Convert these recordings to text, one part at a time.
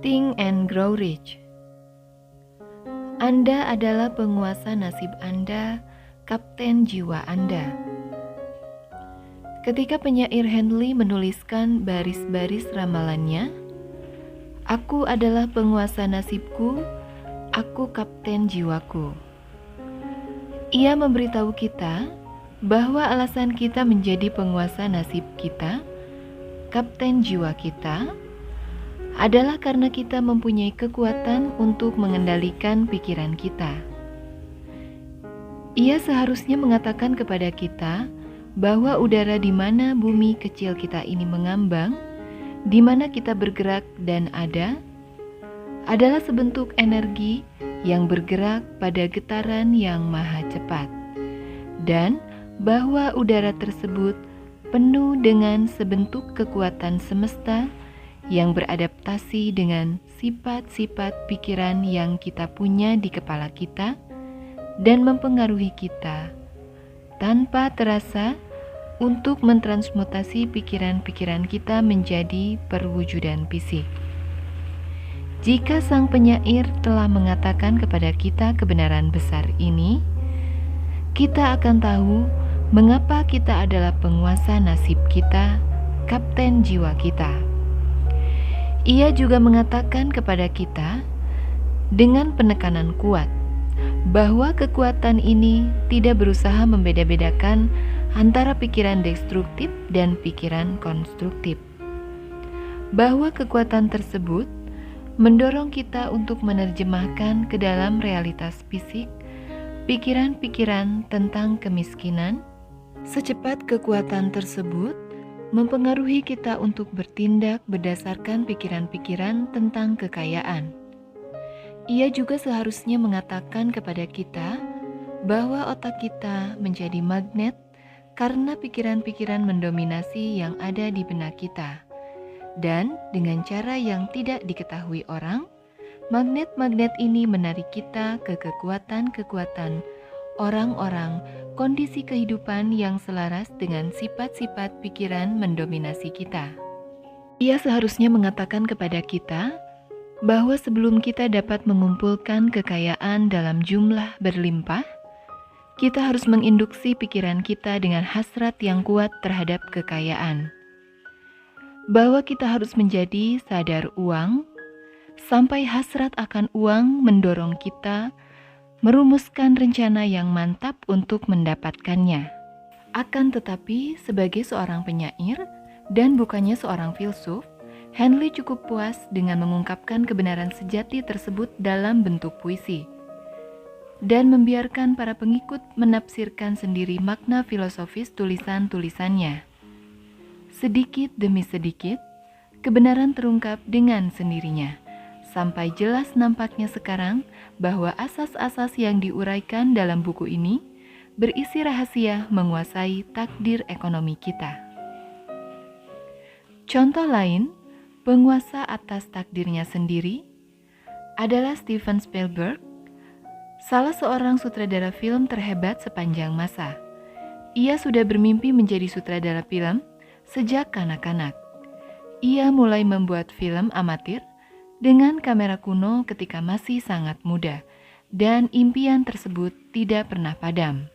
Think and Grow Rich. Anda adalah penguasa nasib Anda, kapten jiwa Anda. Ketika penyair Henley menuliskan baris-baris ramalannya, "Aku adalah penguasa nasibku, aku kapten jiwaku." Ia memberitahu kita bahwa alasan kita menjadi penguasa nasib kita, kapten jiwa kita, adalah karena kita mempunyai kekuatan untuk mengendalikan pikiran kita. Ia seharusnya mengatakan kepada kita bahwa udara di mana bumi kecil kita ini mengambang, di mana kita bergerak dan ada, adalah sebentuk energi yang bergerak pada getaran yang maha cepat, dan bahwa udara tersebut penuh dengan sebentuk kekuatan semesta yang beradaptasi dengan sifat-sifat pikiran yang kita punya di kepala kita dan mempengaruhi kita tanpa terasa untuk mentransmutasi pikiran-pikiran kita menjadi perwujudan fisik. Jika sang penyair telah mengatakan kepada kita kebenaran besar ini, kita akan tahu mengapa kita adalah penguasa nasib kita, kapten jiwa kita. Ia juga mengatakan kepada kita dengan penekanan kuat bahwa kekuatan ini tidak berusaha membeda-bedakan antara pikiran destruktif dan pikiran konstruktif. Bahwa kekuatan tersebut mendorong kita untuk menerjemahkan ke dalam realitas fisik pikiran-pikiran tentang kemiskinan. Secepat kekuatan tersebut mempengaruhi kita untuk bertindak berdasarkan pikiran-pikiran tentang kekayaan. Ia juga seharusnya mengatakan kepada kita bahwa otak kita menjadi magnet karena pikiran-pikiran mendominasi yang ada di benak kita. Dan dengan cara yang tidak diketahui orang, magnet-magnet ini menarik kita ke kekuatan-kekuatan orang-orang, kondisi kehidupan yang selaras dengan sifat-sifat pikiran mendominasi kita. Ia seharusnya mengatakan kepada kita bahwa sebelum kita dapat mengumpulkan kekayaan dalam jumlah berlimpah, kita harus menginduksi pikiran kita dengan hasrat yang kuat terhadap kekayaan. Bahwa kita harus menjadi sadar uang, sampai hasrat akan uang mendorong kita merumuskan rencana yang mantap untuk mendapatkannya. Akan tetapi, sebagai seorang penyair dan bukannya seorang filsuf, Henley cukup puas dengan mengungkapkan kebenaran sejati tersebut dalam bentuk puisi, dan membiarkan para pengikut menafsirkan sendiri makna filosofis tulisan-tulisannya. Sedikit demi sedikit, kebenaran terungkap dengan sendirinya, sampai jelas nampaknya sekarang bahwa asas-asas yang diuraikan dalam buku ini berisi rahasia menguasai takdir ekonomi kita. Contoh lain, penguasa atas takdirnya sendiri adalah Steven Spielberg, salah seorang sutradara film terhebat sepanjang masa. Ia sudah bermimpi menjadi sutradara film sejak kanak-kanak. Ia mulai membuat film amatir dengan kamera kuno ketika masih sangat muda, dan impian tersebut tidak pernah padam.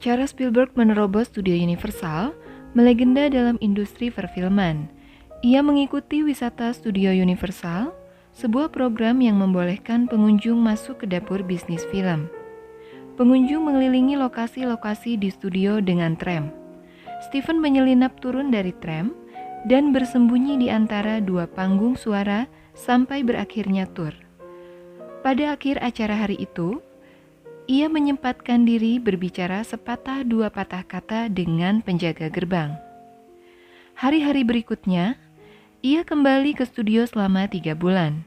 Cara Spielberg menerobos studio Universal melegenda dalam industri perfilman. Ia mengikuti wisata studio Universal, sebuah program yang membolehkan pengunjung masuk ke dapur bisnis film. Pengunjung mengelilingi lokasi-lokasi di studio dengan tram. Steven menyelinap turun dari tram dan bersembunyi di antara dua panggung suara sampai berakhirnya tur. Pada akhir acara hari itu, ia menyempatkan diri berbicara sepatah dua patah kata dengan penjaga gerbang. Hari-hari berikutnya, ia kembali ke studio selama 3 bulan.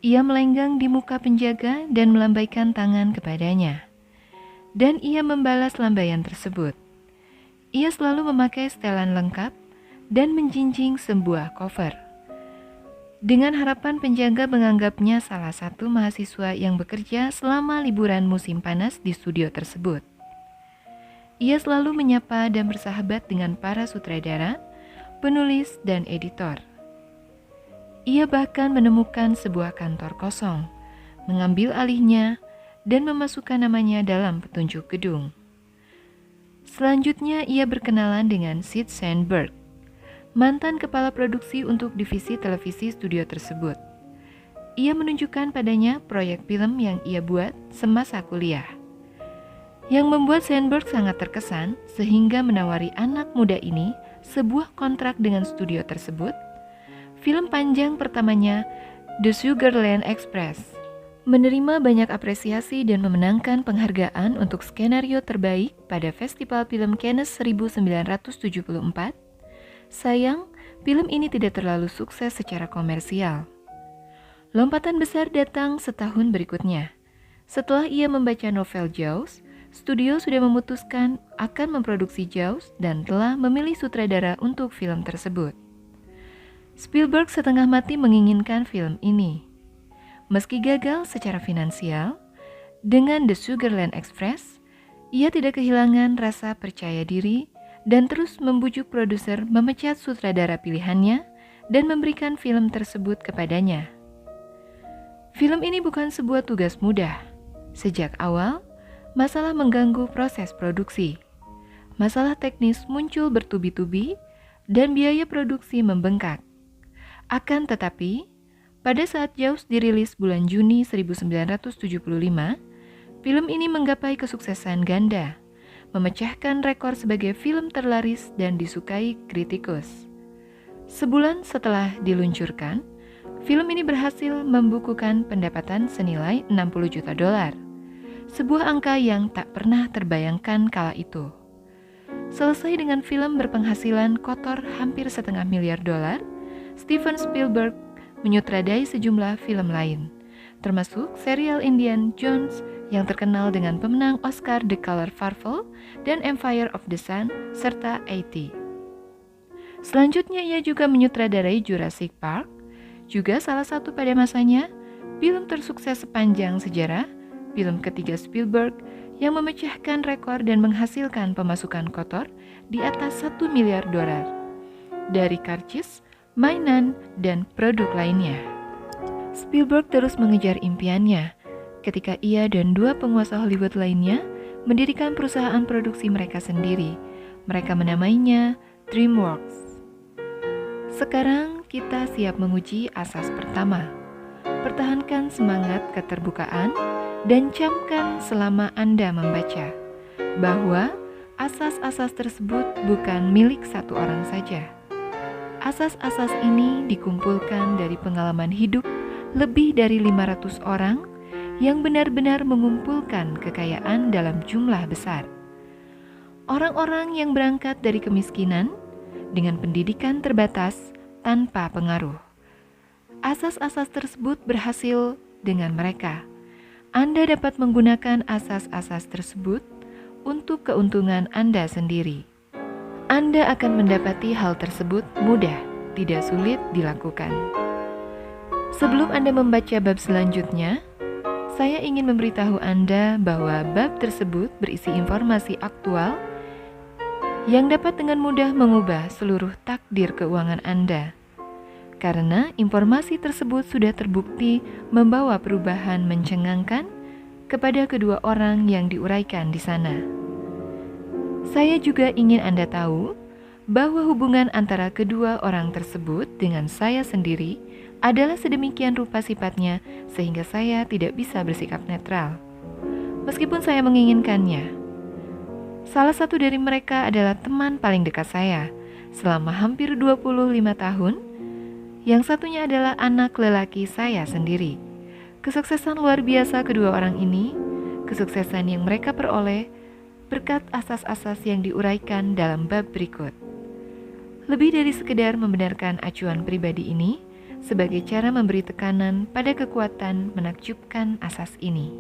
Ia melenggang di muka penjaga dan melambaikan tangan kepadanya. Dan ia membalas lambaian tersebut. Ia selalu memakai setelan lengkap dan menjinjing sebuah koper, dengan harapan penjaga menganggapnya salah satu mahasiswa yang bekerja selama liburan musim panas di studio tersebut. Ia selalu menyapa dan bersahabat dengan para sutradara, penulis, dan editor. Ia bahkan menemukan sebuah kantor kosong, mengambil alihnya, dan memasukkan namanya dalam petunjuk gedung. Selanjutnya ia berkenalan dengan Sid Sheinberg, mantan kepala produksi untuk divisi televisi studio tersebut. Ia menunjukkan padanya proyek film yang ia buat semasa kuliah, yang membuat Sheinberg sangat terkesan sehingga menawari anak muda ini sebuah kontrak dengan studio tersebut. Film panjang pertamanya, The Sugarland Express, menerima banyak apresiasi dan memenangkan penghargaan untuk skenario terbaik pada Festival Film Cannes 1974. Sayang, film ini tidak terlalu sukses secara komersial. Lompatan besar datang setahun berikutnya. Setelah ia membaca novel Jaws, studio sudah memutuskan akan memproduksi Jaws dan telah memilih sutradara untuk film tersebut. Spielberg setengah mati menginginkan film ini. Meski gagal secara finansial, dengan The Sugarland Express, ia tidak kehilangan rasa percaya diri dan terus membujuk produser memecat sutradara pilihannya dan memberikan film tersebut kepadanya. Film ini bukan sebuah tugas mudah. Sejak awal, masalah mengganggu proses produksi. Masalah teknis muncul bertubi-tubi dan biaya produksi membengkak. Akan tetapi, pada saat Jaws dirilis bulan Juni 1975, film ini menggapai kesuksesan ganda, memecahkan rekor sebagai film terlaris dan disukai kritikus. Sebulan setelah diluncurkan, film ini berhasil membukukan pendapatan senilai $60 juta, sebuah angka yang tak pernah terbayangkan kala itu. Selesai dengan film berpenghasilan kotor hampir $500 million, Steven Spielberg menyutradai sejumlah film lain, termasuk serial Indiana Jones yang terkenal dengan pemenang Oscar The Color Purple dan Empire of the Sun, serta E.T. Selanjutnya ia juga menyutradarai Jurassic Park, juga salah satu pada masanya film tersukses sepanjang sejarah, film ketiga Spielberg yang memecahkan rekor dan menghasilkan pemasukan kotor di atas $1 miliar dari karcis, mainan, dan produk lainnya. Spielberg terus mengejar impiannya ketika ia dan dua penguasa Hollywood lainnya mendirikan perusahaan produksi mereka sendiri. Mereka menamainya DreamWorks. Sekarang kita siap menguji asas pertama. Pertahankan semangat keterbukaan dan camkan selama Anda membaca bahwa asas-asas tersebut bukan milik satu orang saja. Asas-asas ini dikumpulkan dari pengalaman hidup lebih dari 500 orang yang benar-benar mengumpulkan kekayaan dalam jumlah besar. Orang-orang yang berangkat dari kemiskinan dengan pendidikan terbatas tanpa pengaruh. Asas-asas tersebut berhasil dengan mereka. Anda dapat menggunakan asas-asas tersebut untuk keuntungan Anda sendiri. Anda akan mendapati hal tersebut mudah, tidak sulit dilakukan. Sebelum Anda membaca bab selanjutnya, saya ingin memberitahu Anda bahwa bab tersebut berisi informasi aktual yang dapat dengan mudah mengubah seluruh takdir keuangan Anda. Karena informasi tersebut sudah terbukti membawa perubahan mencengangkan kepada kedua orang yang diuraikan di sana. Saya juga ingin Anda tahu bahwa hubungan antara kedua orang tersebut dengan saya sendiri adalah sedemikian rupa sifatnya sehingga saya tidak bisa bersikap netral, meskipun saya menginginkannya. Salah satu dari mereka adalah teman paling dekat saya selama hampir 25 tahun. Yang satunya adalah anak lelaki saya sendiri. Kesuksesan luar biasa kedua orang ini, kesuksesan yang mereka peroleh berkat asas-asas yang diuraikan dalam bab berikut. Lebih dari sekedar membenarkan acuan pribadi ini sebagai cara memberi tekanan pada kekuatan menakjubkan asas ini.